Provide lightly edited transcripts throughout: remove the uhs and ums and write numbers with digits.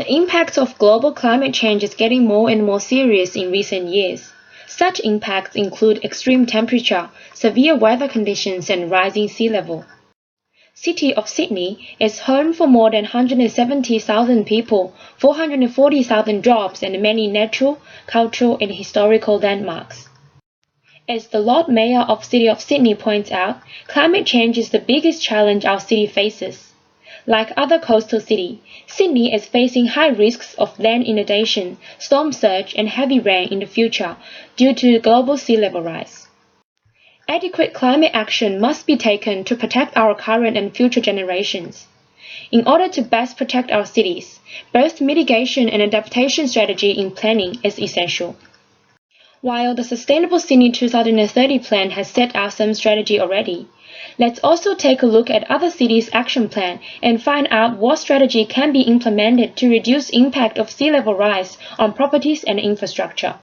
The impact of global climate change is getting more and more serious in recent years. Such impacts include extreme temperature, severe weather conditions, and rising sea level. City of Sydney is home for more than 170,000 people, 440,000 jobs, and many natural, cultural, and historical landmarks. As the Lord Mayor of City of Sydney points out, climate change is the biggest challenge our city faces. Like other coastal cities, Sydney is facing high risks of land inundation, storm surge, and heavy rain in the future due to global sea level rise. Adequate climate action must be taken to protect our current and future generations. In order to best protect our cities, both mitigation and adaptation strategy in planning is essential. While the Sustainable Sydney 2030 plan has set out some strategy already, let's also take a look at other cities' action plan and find out what strategy can be implemented to reduce impact of sea level rise on properties and infrastructure.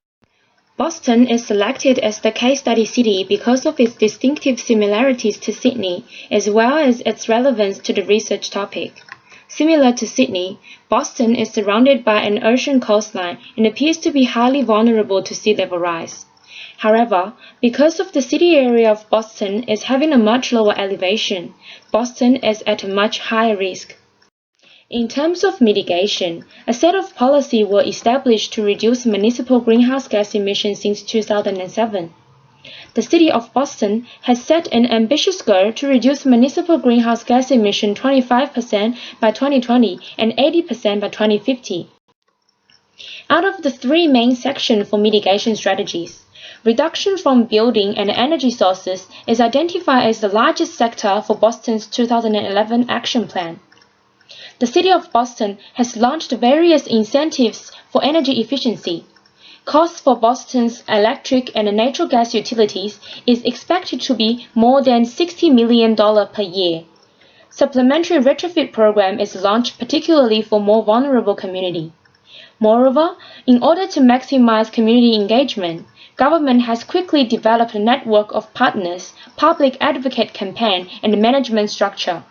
Boston is selected as the case study city because of its distinctive similarities to Sydney, as well as its relevance to the research topic. Similar to Sydney, Boston is surrounded by an ocean coastline and appears to be highly vulnerable to sea level rise. However, because of the city area of Boston is having a much lower elevation, Boston is at a much higher risk. In terms of mitigation, a set of policies were established to reduce municipal greenhouse gas emissions since 2007. The City of Boston has set an ambitious goal to reduce municipal greenhouse gas emissions 25% by 2020 and 80% by 2050. Out of the three main sections for mitigation strategies, reduction from building and energy sources is identified as the largest sector for Boston's 2011 action plan. The City of Boston has launched various incentives for energy efficiency. Costs for Boston's electric and natural gas utilities is expected to be more than $60 million per year. Supplementary retrofit program is launched particularly for more vulnerable communities. Moreover, in order to maximize community engagement, government has quickly developed a network of partners, public advocate campaign, and management structure.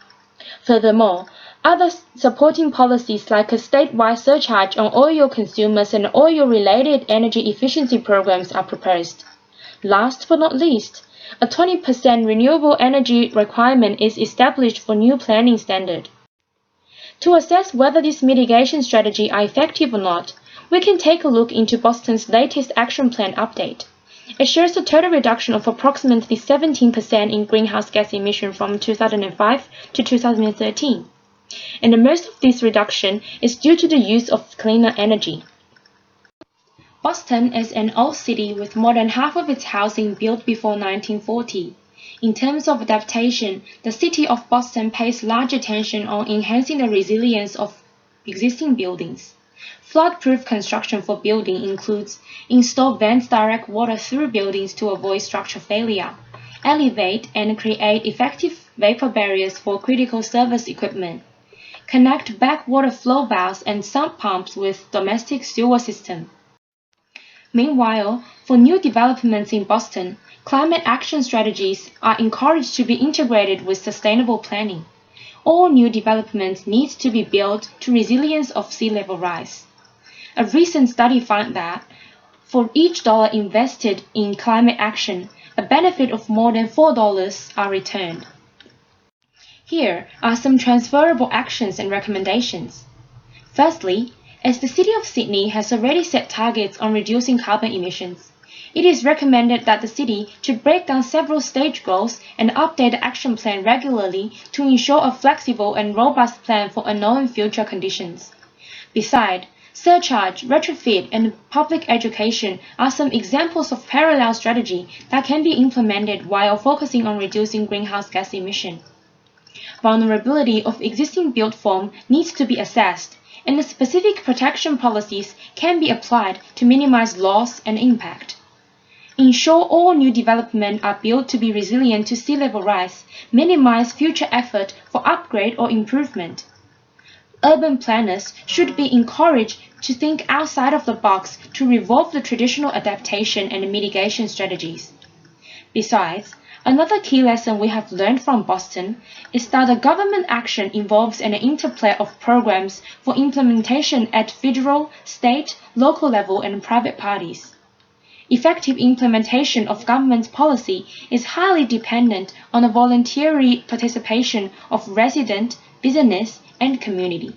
Furthermore, other supporting policies like a statewide surcharge on oil consumers and oil-related energy efficiency programs are proposed. Last but not least, a 20% renewable energy requirement is established for new planning standard. To assess whether these mitigation strategies are effective or not, we can take a look into Boston's latest action plan update. It shows a total reduction of approximately 17% in greenhouse gas emissions from 2005 to 2013. And most of this reduction is due to the use of cleaner energy. Boston is an old city with more than half of its housing built before 1940. In terms of adaptation, the City of Boston pays large attention on enhancing the resilience of existing buildings. Flood-proof construction for building includes install vents direct water through buildings to avoid structural failure, elevate and create effective vapor barriers for critical service equipment, connect backwater flow valves and sump pumps with domestic sewer system. Meanwhile, for new developments in Boston, climate action strategies are encouraged to be integrated with sustainable planning. All new developments need to be built to resilience of sea level rise. A recent study found that for each dollar invested in climate action, a benefit of more than $4 are returned. Here are some transferable actions and recommendations. Firstly, as the City of Sydney has already set targets on reducing carbon emissions, it is recommended that the city to break down several stage goals and update the action plan regularly to ensure a flexible and robust plan for unknown future conditions. Besides, surcharge, retrofit, and public education are some examples of parallel strategy that can be implemented while focusing on reducing greenhouse gas emissions. Vulnerability of existing built form needs to be assessed, and the specific protection policies can be applied to minimize loss and impact. Ensure all new developments are built to be resilient to sea level rise, minimize future effort for upgrade or improvement. Urban planners should be encouraged to think outside of the box to revolve the traditional adaptation and mitigation strategies. Besides, Another key lesson we have learned from Boston is that the government action involves an interplay of programs for implementation at federal, state, local level, and private parties. Effective implementation of government policy is highly dependent on the voluntary participation of resident, business, and community.